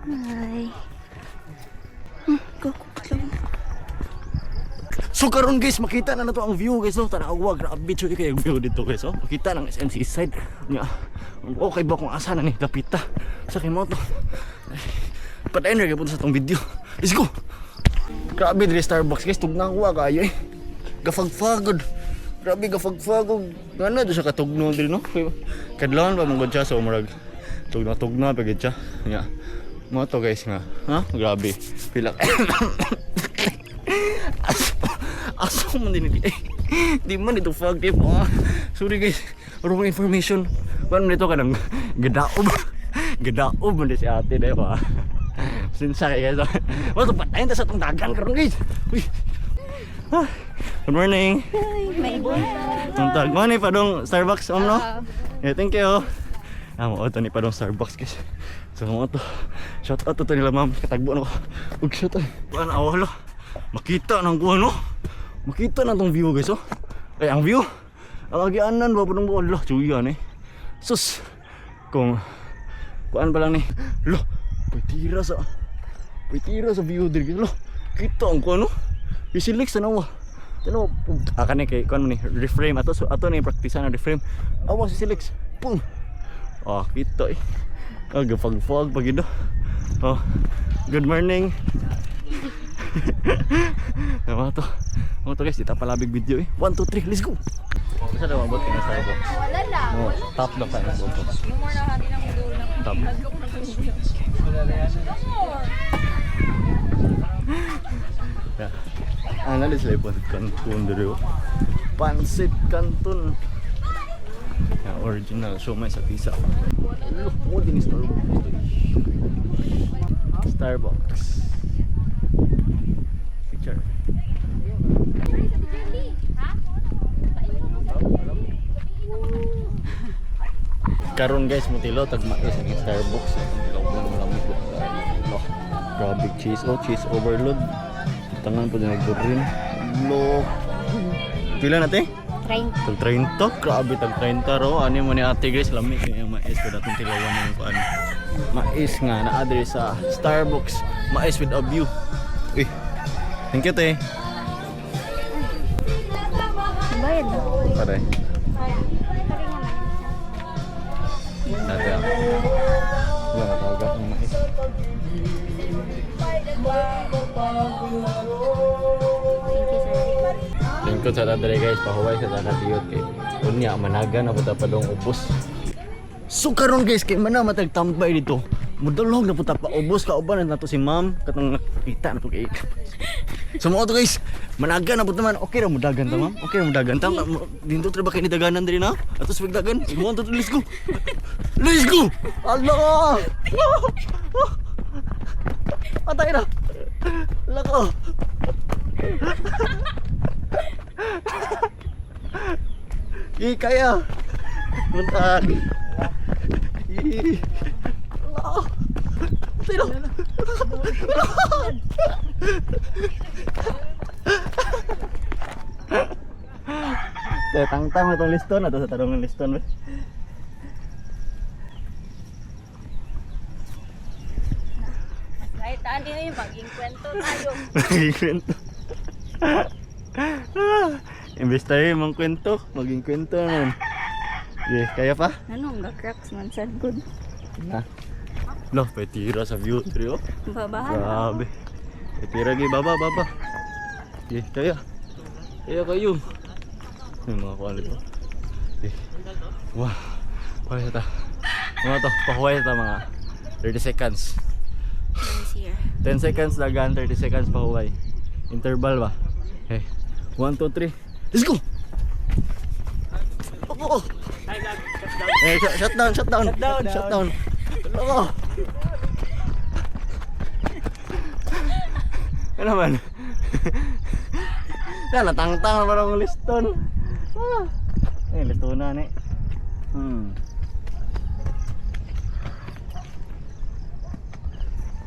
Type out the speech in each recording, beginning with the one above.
Hi. Go. So karon guys, makita na to ang view guys, no? Tanawa, grabe choy kay view dito guys, oh. Makita ng SMC side. Nya. Okay ba kung asa na ni dapita sa kay moto. Padayon ra gyud sa tong video. Let's go. Grabe diri Starbucks guys, tugnang wa kayo eh. Gafagfagod. Grabe gafagfagod. Ngano do sa katugno diri no? Kadlawon ba mong siya so murag tugna pagid siya. Nya. Mo to guys nga. Ha? Grabe. Pila. Aso man din eh. Di man ito fog tip. Sorry guys. Wrong information. Paano nito ka nang gadaob. Gadaob man din si ate dahil ba. Sinsa kayo guys. Wala ito patayin ta sa itong dagan karon guys. Uy. Good morning. May buwan. Tag mo ni padong Starbucks om no? Yeah, thank you. Mo auto ni padong Starbucks guys. So mo to. Shout out to nila ma'am katagbo nako. Ug shout out. Kuan awalo. Makita nang kuan no. Makita na tong view guys oh. Ay ang view. Ang agianan ba padong buwan lo chuyan eh. Sus. Kung kuan pa lang ni. Lo. Pitira sa view diri lo. Kita ang kuan no. Isilix na nawa. Tano akan ni kay kuan ni reframe ato so ato ni practice na reframe. Awa si Silix. Pum. Kita eh. Gafag-fag pag ito. Good morning. Mga to guys, di palabig video eh. 1, 2, 3, let's go. Saan na mabot ka na Starbucks? Wala lang. Top lang tayo ng bottom. Yung more na hati ng mundo na. Top. Ano sila yung Pansit Canton dito? Pansit Canton. Original, so may sa pisa. Look mo din Starbucks. Starbucks. Picture. Karon guys, mutilo tagmais ang Starbucks. Grabe cheese, cheese overload. Tangan po din nagburin. Look. Pila natin? 30. Tag 30, grabe tag 30 ro. Ano mo ni ate guys, lamig yung mais ko datong tilawan mo yung kuan. Mais nga na address sa Starbucks, mais with a view. Uy. Thank you te. Bayad na. Pare. Dati ako. Wala na tawag ng mais. Lingkod sa tatari guys, pahuway sa tatari kay unya managa na puta pa dong ubos. So karon guys, kay mana matagtambay dito. Mudalog na puta pa ubos ka uban na to si ma'am katong nakita na to kay. So mo to guys, managa na puta man. Okay ra mo dagan ta ma'am. Okay ra mo dagan ta. Dito tra ba kay ni daganan diri na? Atos big dagan. Imo to let's go. Let's go. Allah. Patay na. Lako. Kaya. Muntag. Allah. Patay na. Tang-tang itong liston atau sa tarong ng liston. Kahit ano yung maging kwento tayo. Maging kwento. Imbes tayo mong kwento, maging kwento naman. Yeah, kaya pa? Anong ga-cracks man sad good. Na. Loh, may tira sa view, trio. Babahan. Grabe. May tira gi baba. Yeah, kaya. Kaya kayo. Yung mga kuwan dito. Wah. Pahuway ta. Mga to, pahuway ta mga 30 seconds. 10 seconds dagan, 30 seconds pahuway. Interval ba? Okay. 1, 2, 3. Let's go! Oh! Shut down. Oh! Ano naman? Natang-tang na parang liston. Listonan eh.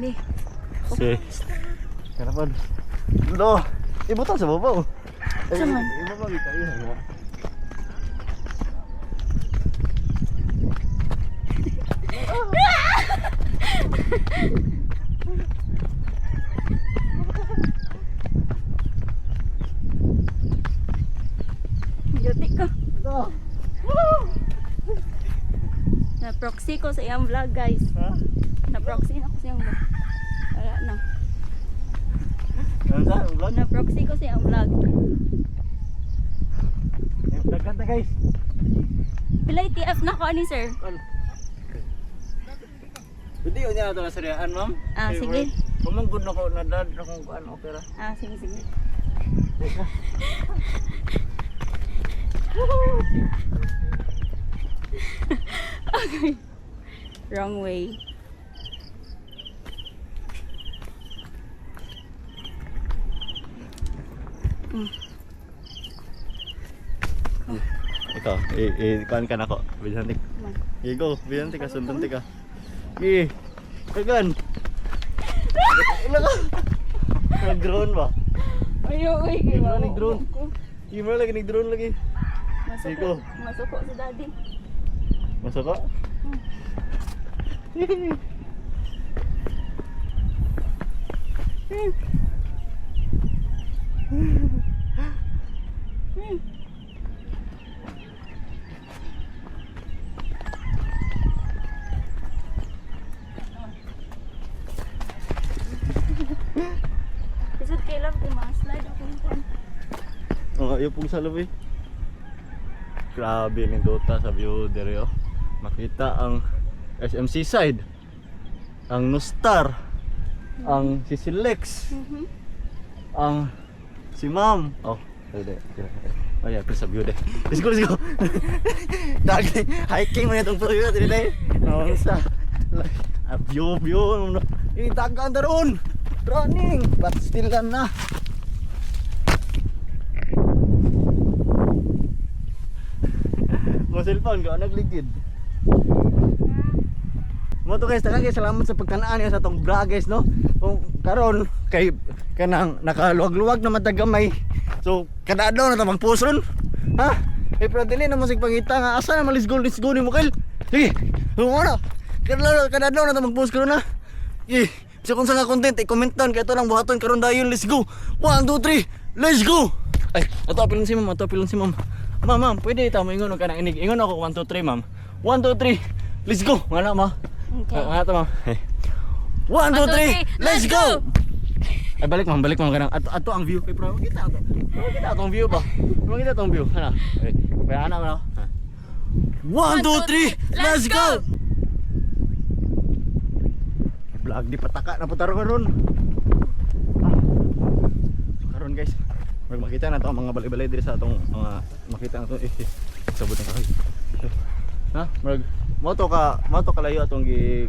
Di. Si. Karapan. Do. Ibutang sa baba. Saman. Ibaba kita iya. Na-proxy ko sa iyang vlog, guys. Ha? Na-proxy na ko sa iyang vlog. Wala na. Ano sa vlog? Na-proxy ko sa iyang vlog. Daghan ta guys. Pilay TF na ko ani, sir. Hindi yun niya ito na sariaan, ma'am. Ah, sige. Pumunggod na ko, nadad na kung ano, opera. Ah, sige, sige. Okay. Wrong way. Ikaw, ikuan ka na ko. Bisantik. Go, bisantik ka, sundantik ka. Kagan. Ila ka. Nag-drone ba? Ayo, uy. Gimana nih drone? Gimana lagi nih drone lagi? Iko. Masuko si daddy. Masuk kok? Isod kay love kay mga slide ako nito. Oh, ayo pong sa labi. Grabe ni Dota sa view dere oh. Makita ang SMC side. Ang Nostar. Ang si Silex. Ang si Ma'am. Oh, dede. Oh yeah, please sa view deh. Let's go, let's go. Dagi hiking mo itong view dere deh. Oh, sa. View no. Ini dagan daron. Running, but still na. Mo cellphone ko nagligid. Mo to guys, taga salamat sa pagkanaan niya sa tong vlog guys no. Kung karon kay kanang nakaluwag-luwag na matagamay. So kada adlaw na ta magpuson. Ha? Eh pero dili na mo sig pangita nga asa na let's go ni mo kay. Sige. Ano? Kada adlaw na ta magpost karon na. So kung sa nga content i-comment down kay ito lang buhaton karon dayon, let's go. 1 2 3, let's go. Ay, ato apilon si ma'am, Ma'am, pwede ita mo ingon ka na inig. Ingon ako 1 2 3, ma'am. 1 2 3, let's go. Ngana ma. Okay. Ngana to, ma'am. 1 2 3, let's go. Ay balik ma'am kanang ato ang view kay pro. Kita atong view ba? Kita atong view. Ana. Ay, kaya ana mo. 1 2 3, let's go. Vlog di pataka na putaro karon. Karon guys, makita na to ang mga balay-balay diri sa atong mga makita na to sabot na kahoy. Ha? Moto ka layo atong gi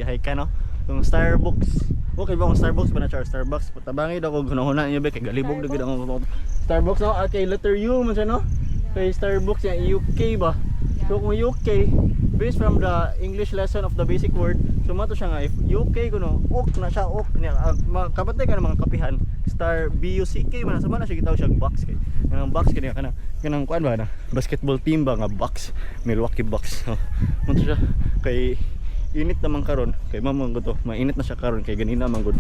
hike no. Tong Starbucks. Okay ba ang Starbucks ba na char Starbucks? Patabangi daw kog hunahuna niyo be kay galibog dagid ang Starbucks no. Okay, letter U man siya no. Kay Starbucks yung UK ba? So kung UK, based from the English lesson of the basic word, so mato siya nga if UK kuno, ok na siya, ok niya. Kapatay ka ng mga kapihan, star BUCK man, sama na siya gitaw siya box kay. Kanang box kaniya kanang kuan ba na basketball team ba nga box, Milwaukee Bucks. So, mato siya kay init naman karon, kay mamang to, mainit na siya karon kay ganina man gud.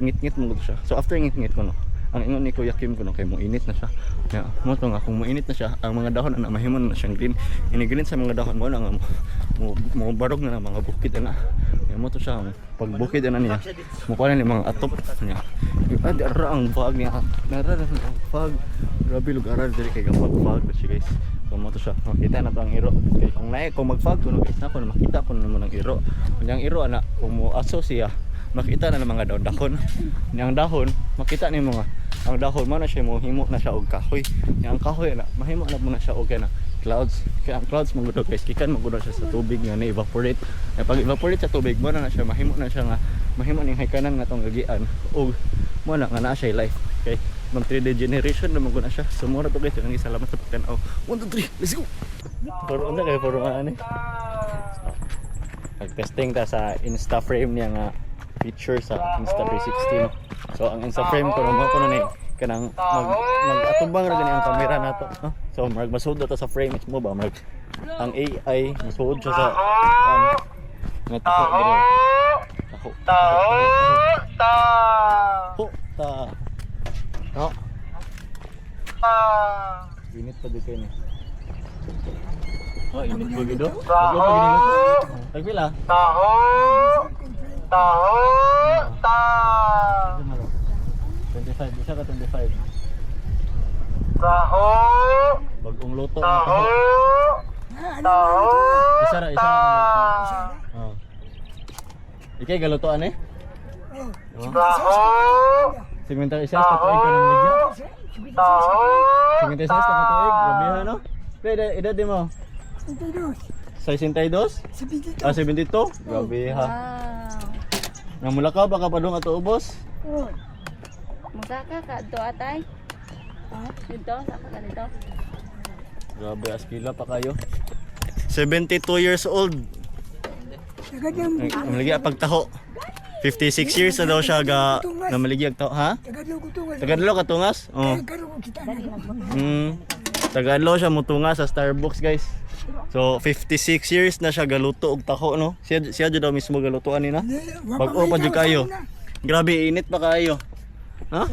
Ngit-ngit mo gud siya. So after ngit-ngit kuno, ang ingon ni Kuya Kim kuno kay mo init na siya. Ya, mo to nga kung mainit na siya, ang mga dahon ana mahimon na siyang green. Ini green sa mga dahon mo na nga mo barog na mga bukid ana. Ya mo to siya pag bukid ana niya. Mo pa ni mga atop niya. Adi ara ang fog niya. Nara ang fog. Grabe lugar diri kay gapag-fog siya guys. So mo to siya. Makita na to ang iro. Kay kung mag-fog kuno guys, na kuno makita kuno mo ang iro. Kunyang iro ana kung mo aso siya makita na ng mga dahon. Niyang dahon, makita ni mga ang dahon man na siya mo himo na siya og kahoy. Yang kahoy na mahimo na mo na siya og kana clouds. Kaya ang clouds magudog guys, kikan magudog siya sa tubig nga na-evaporate. Ay pag evaporate sa tubig mo na siya mahimo na siya nga mahimo ning hikanan nga tong gagian og mo na nga naa siya life. Okay? Mag 3D generation na maguna siya. So mura to guys, ang salamat sa pagtan-aw. 1 2 3, let's go. Puro na kay puro ani. Nag-testing ta sa Insta frame niya nga feature sa Insta360 no. So ang Insta frame ko mo kuno ni kanang mag-atubang ra gani ang camera nato no? So masud ta sa frame mo ba ang AI masud siya sa nga taho dito taho init pa dito ni init pa dito Tagpila? Taho! Taho! Ta! 25, isa ka 25. Taho! Bagong luto. Taho! Taho! Isa na Ta! Oh. Ikay galutoan eh? Oh. Taho! Segmental isa sa katuig ka ng ligya. Taho! Segmental isa sa katuig. Grabe ha no? Pero edad di mo? 62? Ah, 72? Grabe ha. Wow. Namula ka baka pa doon ato ubos? Musa ka dito atay? Dito, saka ka dito. Grabe askila pa kayo. 72 years old. Ang maligi ang pagtaho. 56 years na daw siya na maligi ang taho. Ha? Tagadlo katungas? Oo. Tagadlo siya mutunga sa Starbucks guys. So 56 years na siya galuto og taho no. Siya jud daw mismo galutoan ni na. Bag-o pa jud kayo. Grabe init pa kayo. Ha?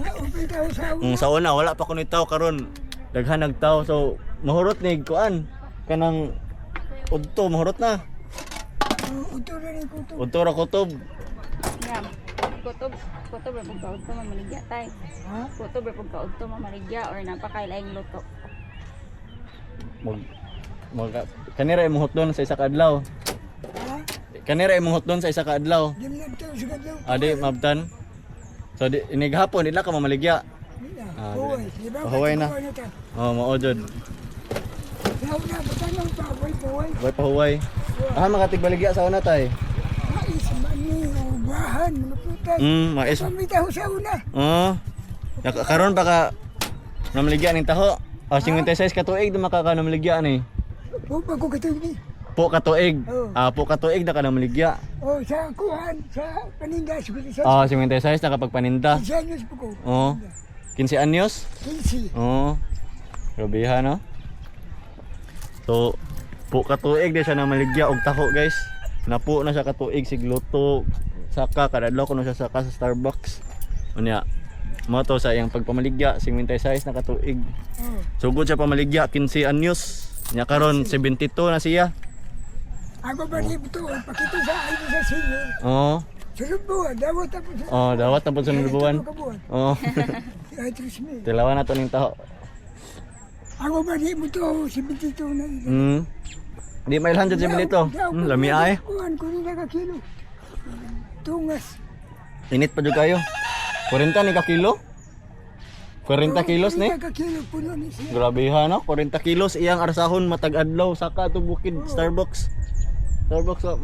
Sa una wala pa kuno taw karon. Daghan nagtaw so mahurot ni kuan kanang udto mahurot na. Udto ra kutob. Yan. Kutob ra pug kaudto mamaligya tay. Kutob ra pug kaudto mamaligya or napakailaing luto. Kanira imong hotdon sa isa ka adlaw. Kanira imong hotdon sa isa ka adlaw. Adi mabtan. So di inighapon ila ka mamaligya. Pahuway na. Oh, mao jud. Boy pahuway. Ah, makatig baligya sa una tay. Mais. Oh. Karon baka namaligya ning taho. Ah, 56 ka tuig di makakanaligya ni. Po ka tuig. Ah, po ka tuig na ka namaligya. Oh, sa kuhan, sa paninda, Ah, 56 na kapag paninda. 15 anyos po ko. Oh. 15 anyos? 15. Oh. Grabe ha no. So, po ka tuig di siya namaligya og taho guys. Napo na siya ka tuig sigluto. Saka kadadlaw ko na siya saka sa Starbucks. Unya. Mo to sa iyang pagpamaligya 56 na ka tuig. Sugod siya pamaligya 15 anyos. Nya karon 72 na siya. Ako ba rin ito, pakita sa ayo sa sino. Oh. Sunod buwan, dawat ako sa... Oh, dawat na po sa buwan. Oh. Ay, trus me. Tilawan na to ning taho. Ako ba rin ito, 72 na ito. Di mailhan dyan si Milito. Lami ay. Kuhan, kunin na ka kilo. Tungas. Init pa dyan kayo. 40 ni ka kilo? 40 kilos ni? 40 ka kilo, puno ni siya. Grabe ha no? 40 kilos iyang arsahon matag adlaw saka to bukid Starbucks. Starbucks oh.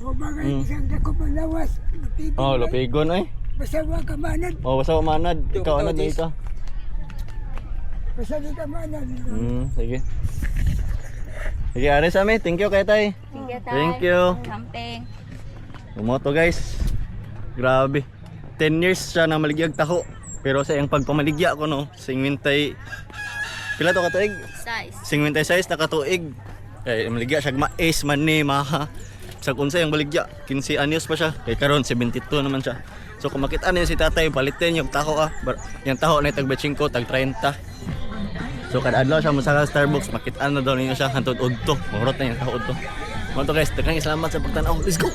Bagay isang dako pa lawas. Oh, lapigon ay. Basta wa ka manad. Oh, basta manad. Ikaw anad na ita. Basta di ka manad. Sige. Sige, ari sa amin. Thank you kay tay. Thank you. Camping. Bumoto guys. Grabe. 10 years siya na maligyag taho. Pero sa iyang pagpamaligya ko no, 50 pila to ka tuig? 56 na ka tuig. Eh maligya siya mais man ni maha. Sa unsa yang baligya, 15 anyos pa siya. Kay karon 72 naman siya. So kung makita niyo si tatay, palitin yung taho yung taho na tag 25, tag 30. So kada adlaw siya sa Starbucks, makita na daw niyo siya hantod udto. Mahurot na yung taho udto. Mo to guys, daghang salamat sa pagtan-aw. Let's go.